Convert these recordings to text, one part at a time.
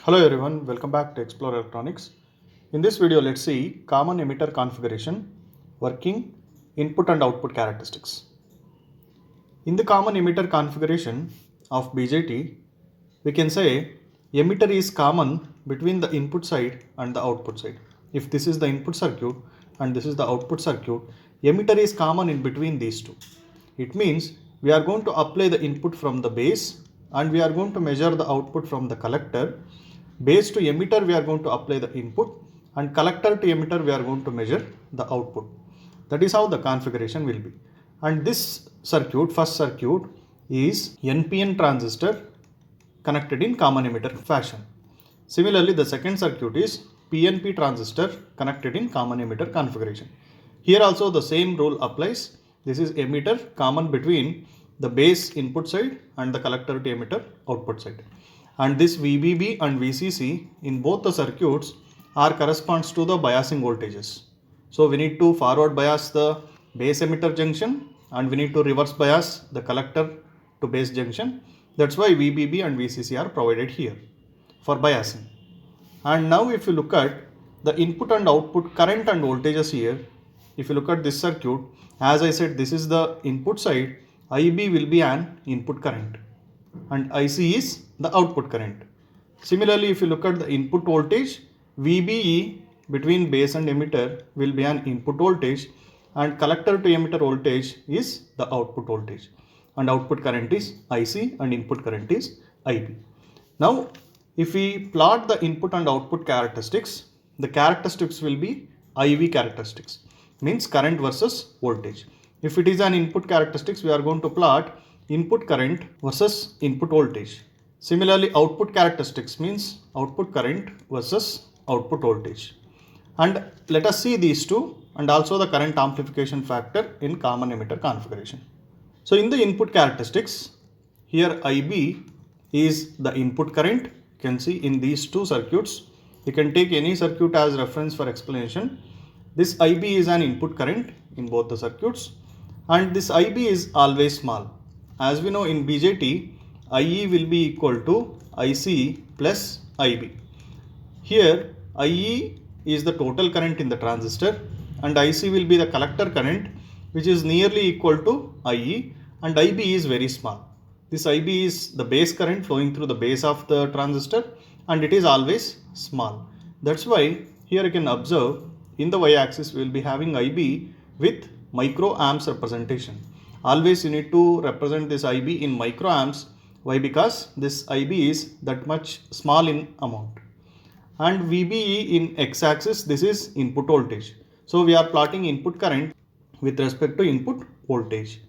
Hello everyone, welcome back to Explore Electronics. In this video, let's see common emitter configuration, working, input and output characteristics. In the common emitter configuration of BJT, we can say emitter is common between the input side and the output side. If this is the input circuit and this is the output circuit, emitter is common in between these two. It means we are going to apply the input from the base and we are going to measure the output from the collector. Base to emitter we are going to apply the input and collector to emitter we are going to measure the output. That is how the configuration will be. And this circuit, first circuit, is NPN transistor connected in common emitter fashion. Similarly, the second circuit is PNP transistor connected in common emitter configuration. Here also the same rule applies. This is emitter common between the base input side and the collector to emitter output side. And this VBB and VCC in both the circuits are corresponds to the biasing voltages. So we need to forward bias the base emitter junction and we need to reverse bias the collector to base junction. That's why VBB and VCC are provided here for biasing. And now if you look at the input and output current and voltages here, if you look at this circuit, as I said, this is the input side, IB will be an input current and IC is the output current. Similarly, if you look at the input voltage, VBE between base and emitter will be an input voltage and collector to emitter voltage is the output voltage and output current is IC and input current is IB. Now, if we plot the input and output characteristics, the characteristics will be IV characteristics, means current versus voltage. If it is an input characteristics, we are going to plot input current versus input voltage. Similarly, output characteristics means output current versus output voltage. And let us see these two and also the current amplification factor in common emitter configuration. So in the input characteristics, here IB is the input current. You can see in these two circuits. You can take any circuit as reference for explanation. This IB is an input current in both the circuits and this IB is always small. As we know in BJT, IE will be equal to IC plus IB. Here IE is the total current in the transistor and IC will be the collector current which is nearly equal to IE and IB is very small. This IB is the base current flowing through the base of the transistor and it is always small. That's why here you can observe in the y-axis we will be having IB with microamps representation. Always you need to represent this IB in microamps. Why? Because this IB is that much small in amount. And VBE in x-axis, this is input voltage. So we are plotting input current with respect to input voltage.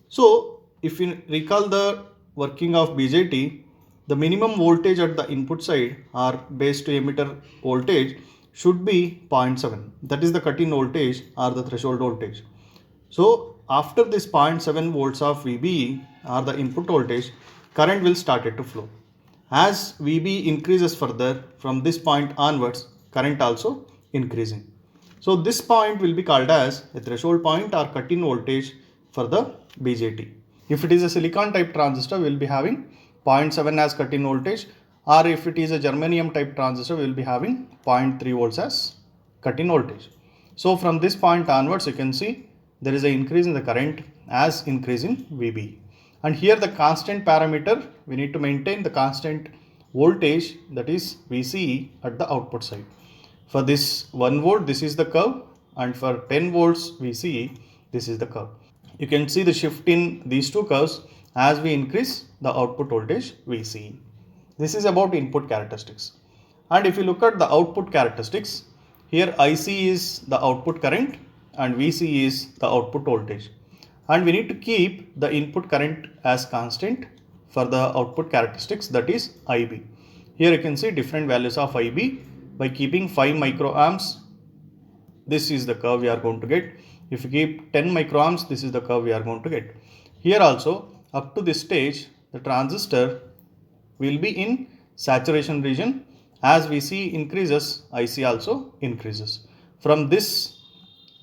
So if you recall the working of BJT, the minimum voltage at the input side or base to emitter voltage should be 0.7. That is the cut-in voltage or the threshold voltage. So after this 0.7 volts of VBE or the input voltage, current will start to flow. As VB increases further from this point onwards, current also increasing. So this point will be called as a threshold point or cut-in voltage for the BJT. If it is a silicon type transistor, we will be having 0.7 as cut-in voltage, or if it is a germanium type transistor, we will be having 0.3 volts as cut-in voltage. So from this point onwards, you can see there is an increase in the current as increase in VB. And here the constant parameter, we need to maintain the constant voltage, that is VCE at the output side. For this 1 volt, this is the curve, and for 10 volts VCE, this is the curve. You can see the shift in these two curves as we increase the output voltage VCE. This is about input characteristics. And if you look at the output characteristics, here IC is the output current and VC is the output voltage. And we need to keep the input current as constant for the output characteristics, that is IB. Here you can see different values of IB by keeping 5 microamps. This is the curve we are going to get. If you keep 10 microamps, this is the curve we are going to get. Here also up to this stage, the transistor will be in saturation region. As VC increases, IC also increases. From this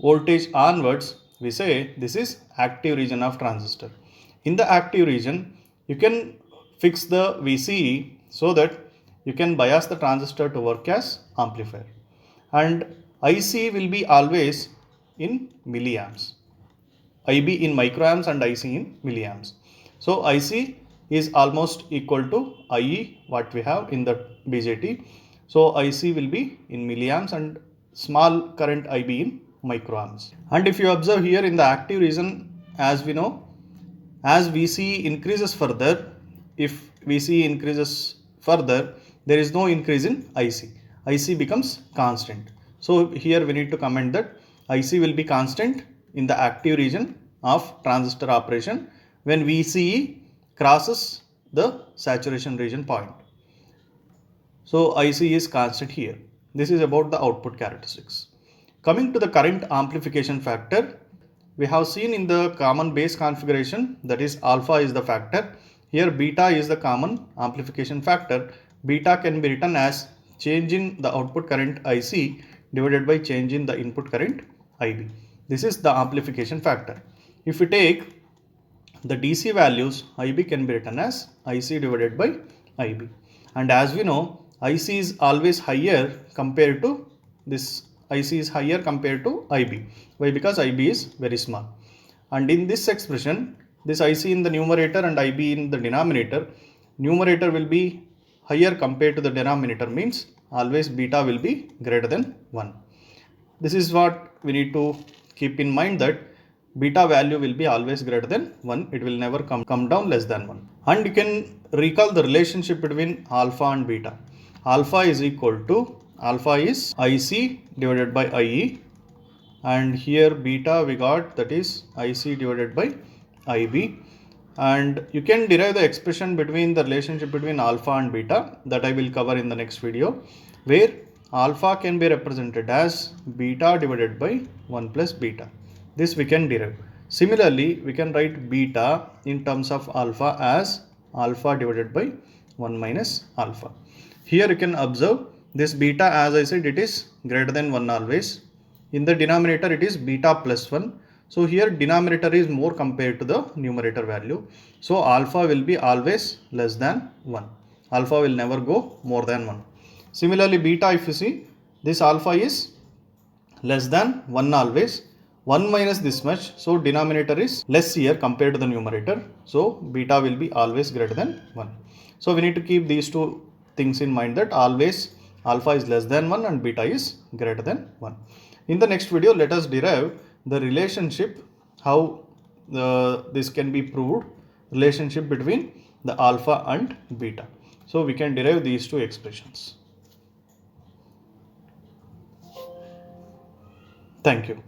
voltage onwards, we say this is active region of transistor. In the active region, you can fix the VCE so that you can bias the transistor to work as amplifier. And IC will be always in milliamps. IB in microamps and IC in milliamps. So IC is almost equal to IE what we have in the BJT. So IC will be in milliamps and small current IB in microamps. And if you observe here in the active region, as we know, as VC increases further, if VC increases further, there is no increase in IC. IC becomes constant. So here we need to comment that IC will be constant in the active region of transistor operation when VCE crosses the saturation region point. So IC is constant here. This is about the output characteristics. Coming to the current amplification factor, we have seen in the common base configuration, that is alpha is the factor. Here beta is the common amplification factor. Beta can be written as change in the output current IC divided by change in the input current IB. This is the amplification factor. If we take the DC values, IB can be written as IC divided by IB. And as we know, IC is always higher compared to this. IC is higher compared to IB. Why? Because IB is very small. And in this expression, this IC in the numerator and IB in the denominator, numerator will be higher compared to the denominator, means always beta will be greater than 1. This is what we need to keep in mind, that beta value will be always greater than 1. It will never come down less than 1. And you can recall the relationship between alpha and beta. Alpha is equal to, alpha is IC divided by IE, and here beta we got, that is IC divided by IB. And you can derive the expression between the relationship between alpha and beta, that I will cover in the next video, where alpha can be represented as beta divided by 1 plus beta. This we can derive. Similarly, we can write beta in terms of alpha as alpha divided by 1 minus alpha. Here you can observe this beta, as I said, it is greater than 1 always. In the denominator it is beta plus 1. So here denominator is more compared to the numerator value. So alpha will be always less than 1. Alpha will never go more than 1. Similarly, beta, if you see, this alpha is less than 1 always. 1 minus this much, so denominator is less here compared to the numerator. So beta will be always greater than 1. So we need to keep these two things in mind, that always alpha is less than 1 and beta is greater than 1. In the next video, let us derive the relationship, how this can be proved, relationship between the alpha and beta. So we can derive these two expressions. Thank you.